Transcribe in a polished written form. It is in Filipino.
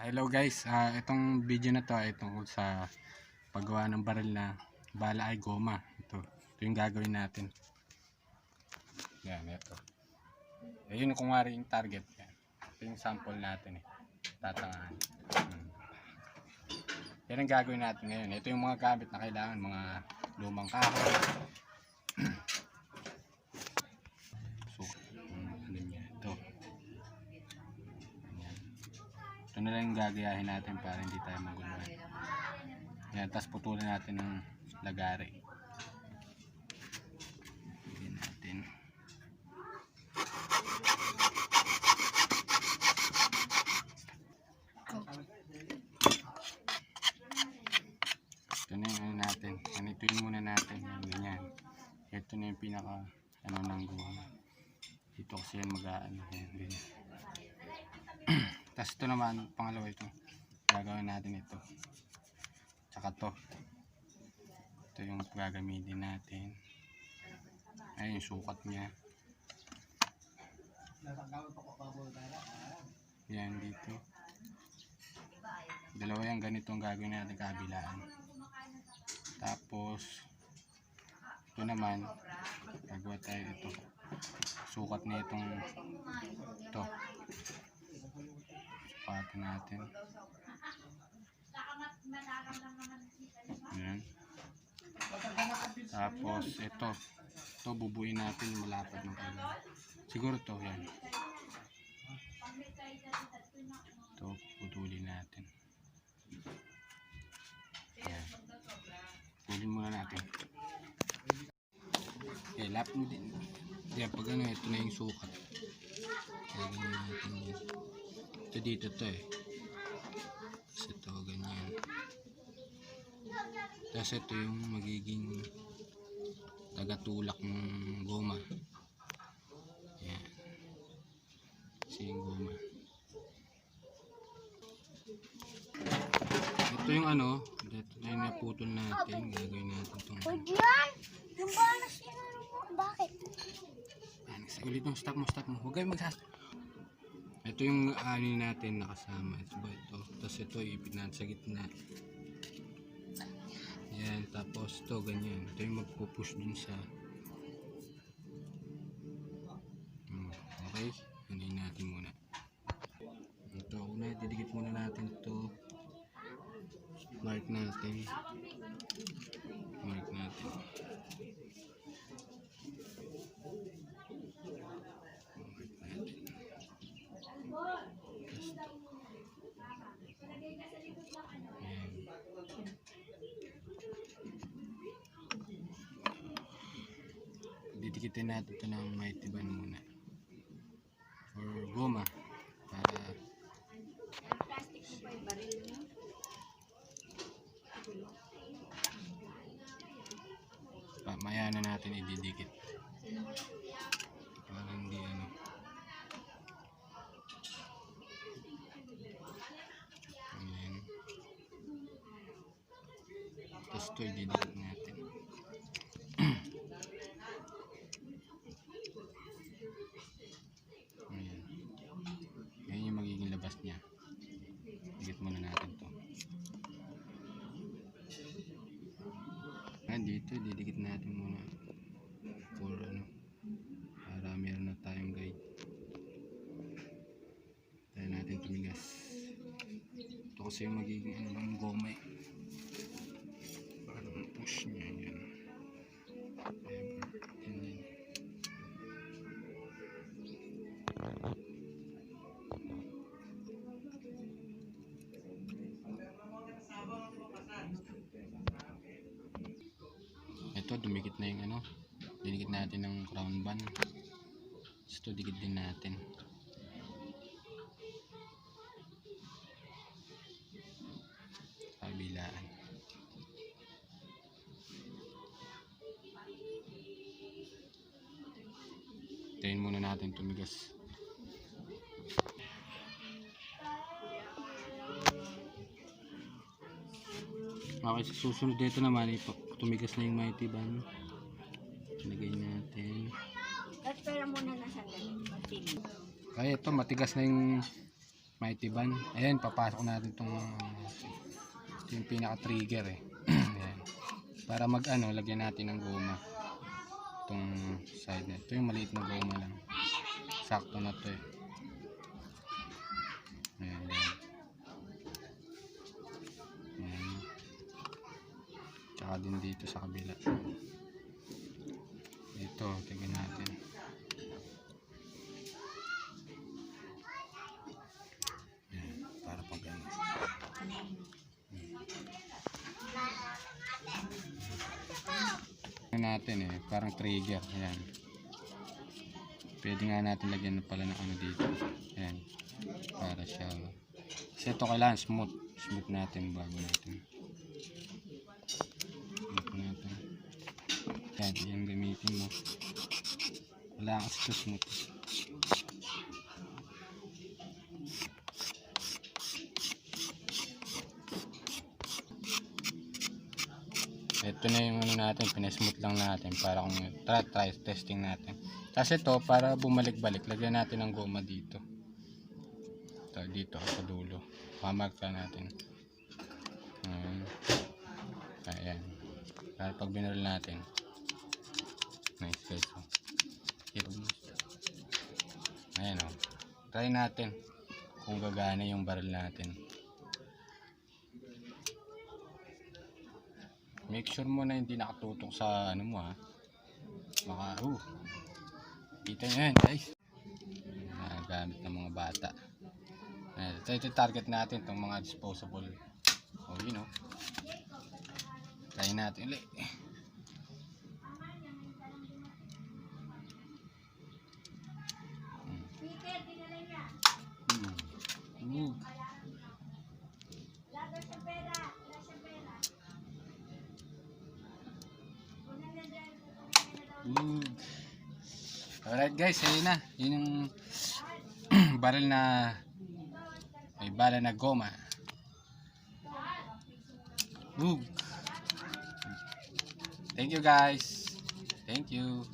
Hello guys, itong video na to ay tungkol sa paggawa ng baril na bala ay goma. Ito yung gagawin natin. Yan, ito. Ayun kung wari yung target. Yan. Ito yung sample natin eh. Tatangahan. Yan ang gagawin natin ngayon. Ito yung mga gamit na kailangan, mga lumang kahoy. So, ano niya, ito. Ito na lang yung gagayahin natin para hindi tayo maguluhan. Yan, tapos putulan natin ng lagari. Lagyan natin. Ito na yung ano natin. Ganituin muna natin. Yan, ganyan. Ito na yung pinaka ano ng goma. Dito kasi yan mag-aano. Yan, ganyan. Tapos ito naman, pangalawa ito. Gagawin natin ito. Tsaka to. Ito yung gagamitin natin. Ayun yung sukat niya. Yan dito. Dalawa yung ganito ang gagawin natin kabilaan. Tapos ito naman, gagawa tayo ito. Sukat na itong ito. Sukatin natin. Ayan. Tapos ito bubuin natin malapad ng kailangan. Siguro ito, yan. Ito, putulin natin. Ayan. Putulin muna natin. Okay, lap mo din. Yan, pag ano, ito na yung sukat. Gagawin natin yan. Ito dito to eh. Tapos ito, ganyan. Tapos ito yung magiging tagatulak ng goma. Yan. Kasi yung goma. Ito yung ano, ito na yung naputol natin. Gagawin natin itong Huwag yan! Yung balas yan, ano mo? Bakit? yan, ulit yung stop mo. Huwag kayo magsastop. Ito yung ani natin nakasama. Ito. Tapos ito ipit natin sa gitna. Yan. Tapos ito ganyan. Ito yung magpupush dun sa okay. Anin natin muna. Ito. Una didikit muna natin ito. Mark natin. Didikitin natin ito ng maitiban muna or goma para maya na natin ididikit para hindi ano. Ayan. Tapos ito ididikit natin. Yan yung magiging labas niya. Dikit muna natin to. Dito didikit natin muna for ano, para meron na tayong guide. Tayo natin tumigas. Ito kasi yung magiging ano ng goma eh. Parang push niya yan. Ito dumikit na yung ano, dinikit natin ng crown band. Ito dikit din natin. Kabilaan. Tayin muna natin tumigas. Okay, sa susunod dito naman tumigas na yung maitiban. Lagay natin. Espera muna na sandali. Kaya ito matigas na yung mighty band. Ayan, papasok natin itong yung pinaka trigger eh. Ayan. Para mag ano, lagyan natin ng goma itong side na ito, yung maliit na goma lang, sakto na to eh. Ayan, ayan. Ayan. Tsaka din dito sa kabila ito, tignan natin. Ayan, para pag ano natin eh, parang trigger. Ayan, pwede nga natin lagyan pala ng ano dito. Ayan, para siya, kasi ito kailangan smooth natin bago natin. Ayan, yung gamitin mo, wala kasi ito smooth. Ito na yung ano natin, pinasmooth lang natin para kung try testing natin. Kasi ito, para bumalik-balik, lagyan natin ng goma dito. Ito, dito sa dulo. Pamarka natin. Ayan. Para pag binaril natin. Nice guys. Ayan o. Try natin kung gagana yung baril natin. Make sure mo na hindi nakatutok sa ano mo ha. Baka, kita nyo yan guys. Gamit ng mga bata. Ito target natin itong mga disposable. You know. Try natin ulit. Alright guys, ayun na. Yun yung baril na may bala na goma. Thank you guys. Thank you.